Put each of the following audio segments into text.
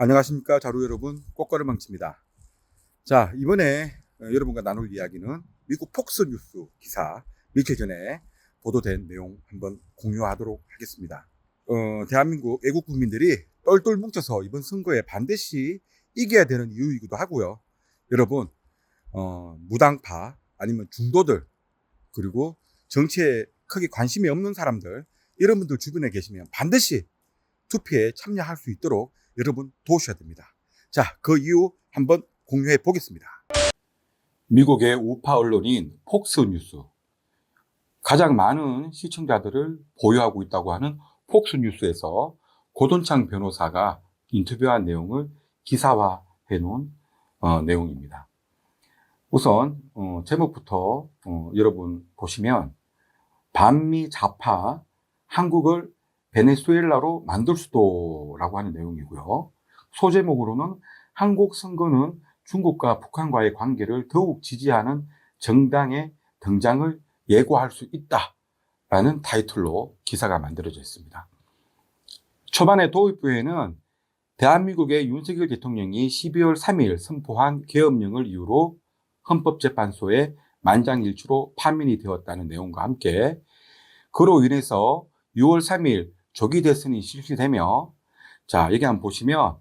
안녕하십니까 자루 여러분, 꽃가루망치입니다. 자, 이번에 여러분과 나눌 이야기는 미국 폭스뉴스 기사 며칠 전에 보도된 내용 한번 공유하도록 하겠습니다. 대한민국 애국 국민들이 똘똘 뭉쳐서 이번 선거에 반드시 이겨야 되는 이유이기도 하고요. 여러분, 무당파 아니면 중도들, 그리고 정치에 크게 관심이 없는 사람들, 이런 분들 주변에 계시면 반드시 투표에 참여할 수 있도록 여러분 도우셔야 됩니다. 자, 그 이유 한번 공유해 보겠습니다. 미국의 우파 언론인 폭스뉴스, 가장 많은 시청자들을 보유하고 있다고 하는 폭스뉴스에서 고돈창 변호사가 인터뷰한 내용을 기사화해 놓은 내용입니다. 우선 제목부터 여러분 보시면, 반미 좌파 한국을 베네수엘라로 만들 수도라고 하는 내용이고요. 소제목으로는 한국 선거는 중국과 북한과의 관계를 더욱 지지하는 정당의 등장을 예고할 수 있다라는 타이틀로 기사가 만들어져 있습니다. 초반에 도입부에는 대한민국의 윤석열 대통령이 12월 3일 선포한 계엄령을 이유로 헌법재판소에 만장일치로 파면이 되었다는 내용과 함께, 그로 인해서 6월 3일 조기 대선이 실시되며, 자, 여기 한번 보시면,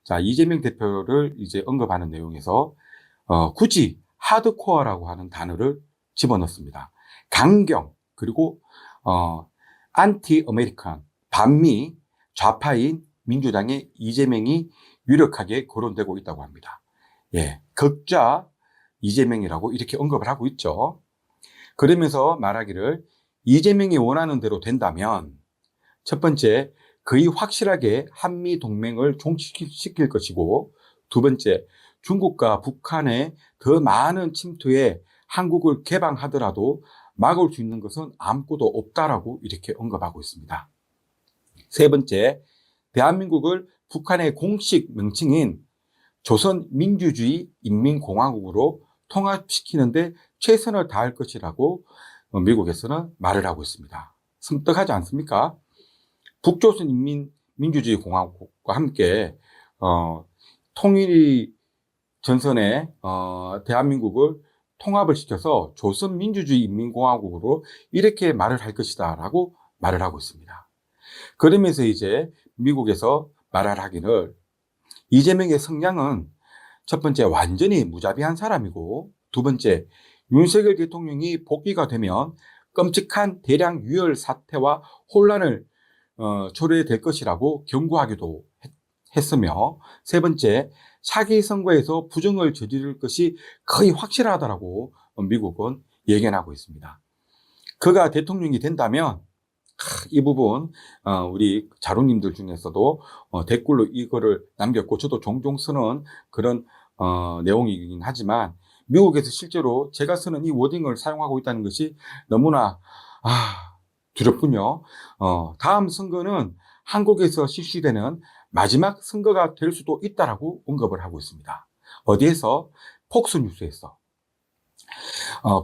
자, 이재명 대표를 이제 언급하는 내용에서 굳이 하드코어라고 하는 단어를 집어넣습니다. 강경, 그리고 안티 아메리칸, 반미 좌파인 민주당의 이재명이 유력하게 거론되고 있다고 합니다. 예, 극좌 이재명이라고 이렇게 언급을 하고 있죠. 그러면서 말하기를, 이재명이 원하는 대로 된다면 첫 번째, 거의 확실하게 한미 동맹을 종식시킬 것이고, 두 번째, 중국과 북한의 더 많은 침투에 한국을 개방하더라도 막을 수 있는 것은 아무것도 없다라고 이렇게 언급하고 있습니다. 세 번째, 대한민국을 북한의 공식 명칭인 조선민주주의 인민공화국으로 통합시키는데 최선을 다할 것이라고 미국에서는 말을 하고 있습니다. 섬뜩하지 않습니까? 북조선인민민주주의 공화국과 함께 통일 전선에 대한민국을 통합을 시켜서 조선민주주의 인민공화국으로 이렇게 말을 할 것이다 라고 말을 하고 있습니다. 그러면서 이제 미국에서 말을 하기를, 이재명의 성향은 첫 번째, 완전히 무자비한 사람이고, 두 번째, 윤석열 대통령이 복귀가 되면 끔찍한 대량 유혈 사태와 혼란을 초래될 것이라고 경고하기도 했으며, 세 번째, 차기 선거에서 부정을 저지를 것이 거의 확실하다라고 미국은 예견하고 있습니다. 그가 대통령이 된다면, 이 부분 우리 자루님들 중에서도 댓글로 이거를 남겼고, 저도 종종 쓰는 그런 내용이긴 하지만, 미국에서 실제로 제가 쓰는 이 워딩을 사용하고 있다는 것이 너무나 두렵군요. 다음 선거는 한국에서 실시되는 마지막 선거가 될 수도 있다라고 언급을 하고 있습니다. 어디에서? 폭스뉴스에서.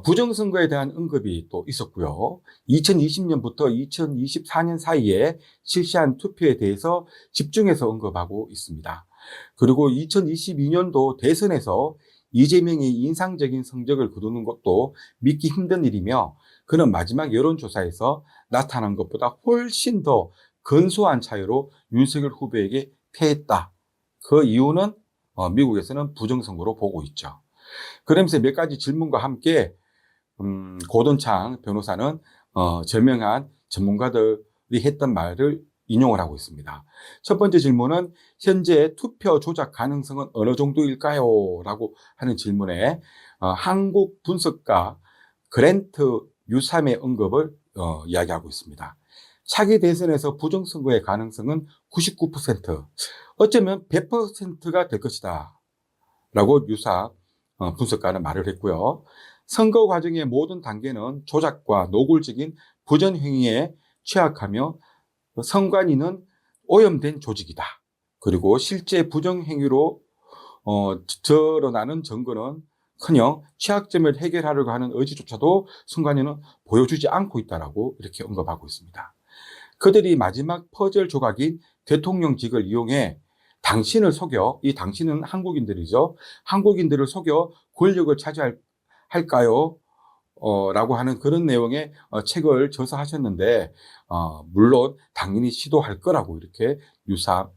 부정선거에 대한 언급이 또 있었고요. 2020년부터 2024년 사이에 실시한 투표에 대해서 집중해서 언급하고 있습니다. 그리고 2022년도 대선에서 이재명이 인상적인 성적을 거두는 것도 믿기 힘든 일이며, 그는 마지막 여론조사에서 나타난 것보다 훨씬 더 근소한 차이로 윤석열 후보에게 패했다. 그 이유는 미국에서는 부정선거로 보고 있죠. 그러면서 몇 가지 질문과 함께 고돈창 변호사는 저명한 전문가들이 했던 말을 인용을 하고 있습니다. 첫 번째 질문은, 현재 투표 조작 가능성은 어느 정도일까요? 라고 하는 질문에 한국 분석가 그랜트 유삼의 언급을 이야기하고 있습니다. 차기 대선에서 부정선거의 가능성은 99%, 어쩌면 100%가 될 것이다 라고 유삼 분석가는 말을 했고요. 선거 과정의 모든 단계는 조작과 노골적인 부정행위에 취약하며 선관위는 오염된 조직이다. 그리고 실제 부정행위로 드러나는 증거는 커녕 취약점을 해결하려고 하는 의지조차도 선관위는 보여주지 않고 있다라고 이렇게 언급하고 있습니다. 그들이 마지막 퍼즐 조각인 대통령직을 이용해 당신을 속여, 이 당신은 한국인들이죠. 한국인들을 속여 권력을 차지할까요? 라고 하는 그런 내용의 책을 저서하셨는데, 물론 당연히 시도할 거라고 이렇게 유사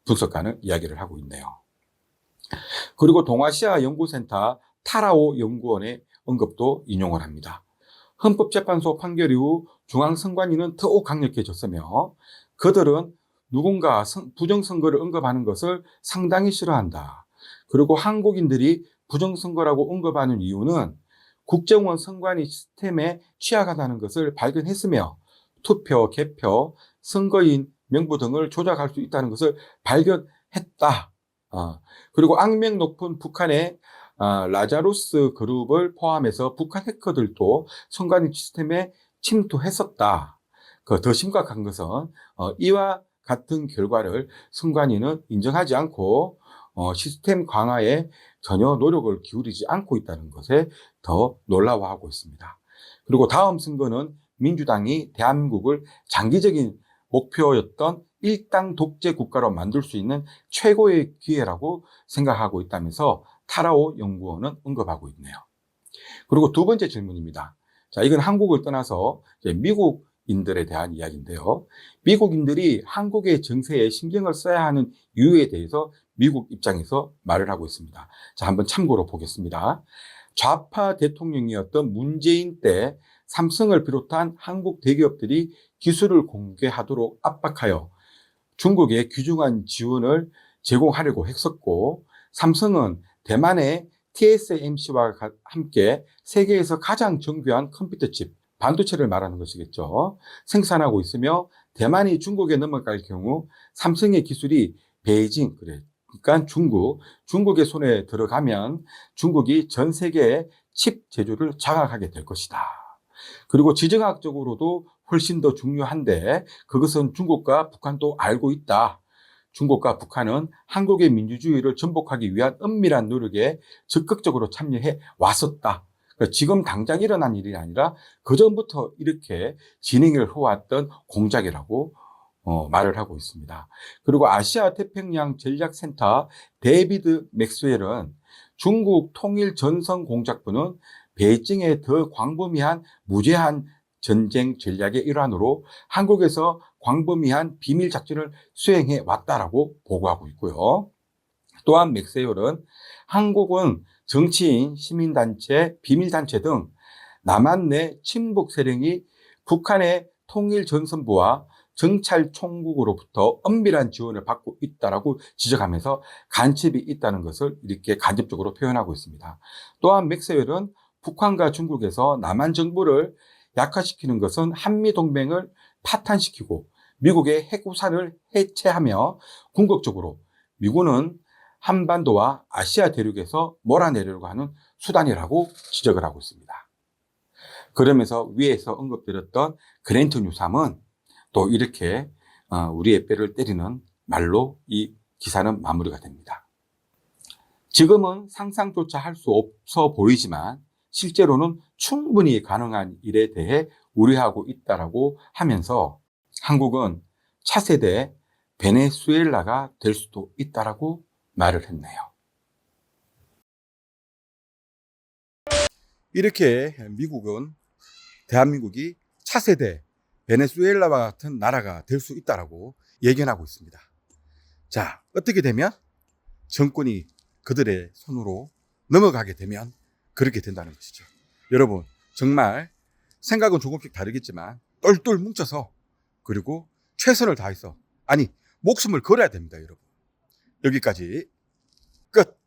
분석가는 이야기를 하고 있네요. 그리고 동아시아 연구센터 타라오 연구원의 언급도 인용을 합니다. 헌법재판소 판결 이후 중앙선관위는 더욱 강력해졌으며 그들은 누군가 부정선거를 언급하는 것을 상당히 싫어한다. 그리고 한국인들이 부정선거라고 언급하는 이유는 국정원 선관위 시스템에 취약하다는 것을 발견했으며 투표, 개표, 선거인 명부 등을 조작할 수 있다는 것을 발견했다. 그리고 악명 높은 북한의 라자루스 그룹을 포함해서 북한 해커들도 선관위 시스템에 침투했었다. 더 심각한 것은 이와 같은 결과를 선관위는 인정하지 않고 시스템 강화에 전혀 노력을 기울이지 않고 있다는 것에 더 놀라워하고 있습니다. 그리고 다음 선거는 민주당이 대한민국을 장기적인 목표였던 일당 독재 국가로 만들 수 있는 최고의 기회라고 생각하고 있다면서 타라오 연구원은 언급하고 있네요. 그리고 두 번째 질문입니다. 자, 이건 한국을 떠나서 이제 미국인들에 대한 이야기인데요. 미국인들이 한국의 정세에 신경을 써야 하는 이유에 대해서 미국 입장에서 말을 하고 있습니다. 자, 한번 참고로 보겠습니다. 좌파 대통령이었던 문재인 때 삼성을 비롯한 한국 대기업들이 기술을 공개하도록 압박하여 중국에 귀중한 지원을 제공하려고 했었고, 삼성은 대만의 TSMC와 함께 세계에서 가장 정교한 컴퓨터 칩, 반도체를 말하는 것이겠죠. 생산하고 있으며 대만이 중국에 넘어갈 경우 삼성의 기술이 베이징, 그러니까 중국의 손에 들어가면 중국이 전 세계의 칩 제조를 장악하게 될 것이다. 그리고 지정학적으로도 훨씬 더 중요한데 그것은 중국과 북한도 알고 있다. 중국과 북한은 한국의 민주주의를 전복하기 위한 은밀한 노력에 적극적으로 참여해 왔었다. 그러니까 지금 당장 일어난 일이 아니라 그전부터 이렇게 진행을 해왔던 공작이라고 말을 하고 있습니다. 그리고 아시아 태평양 전략센터 데이비드 맥스웰은 중국 통일 전선 공작부는 베이징의 더 광범위한 무제한 전쟁 전략의 일환으로 한국에서 광범위한 비밀 작전을 수행해 왔다라고 보고하고 있고요. 또한 맥스웰은 한국은 정치인, 시민단체, 비밀단체 등 남한 내 친북 세력이 북한의 통일전선부와 정찰총국으로부터 엄밀한 지원을 받고 있다라고 지적하면서 간첩이 있다는 것을 이렇게 간접적으로 표현하고 있습니다. 또한 맥스웰은 북한과 중국에서 남한 정부를 약화시키는 것은 한미동맹을 파탄시키고 미국의 핵우산을 해체하며 궁극적으로 미군은 한반도와 아시아 대륙에서 몰아내려고 하는 수단이라고 지적을 하고 있습니다. 그러면서 위에서 언급드렸던 그랜트 뉴삼은 또 이렇게 우리의 뼈를 때리는 말로 이 기사는 마무리가 됩니다. 지금은 상상조차 할 수 없어 보이지만 실제로는 충분히 가능한 일에 대해 우려하고 있다라고 하면서 한국은 차세대 베네수엘라가 될 수도 있다라고 말을 했네요. 이렇게 대한민국이 차세대 베네수엘라와 같은 나라가 될 수 있다라고 예견하고 있습니다. 자, 어떻게 되면 정권이 그들의 손으로 넘어가게 되면 그렇게 된다는 것이죠. 여러분, 정말 생각은 조금씩 다르겠지만 똘똘 뭉쳐서 그리고 최선을 다해서 목숨을 걸어야 됩니다, 여러분. 여기까지 끝.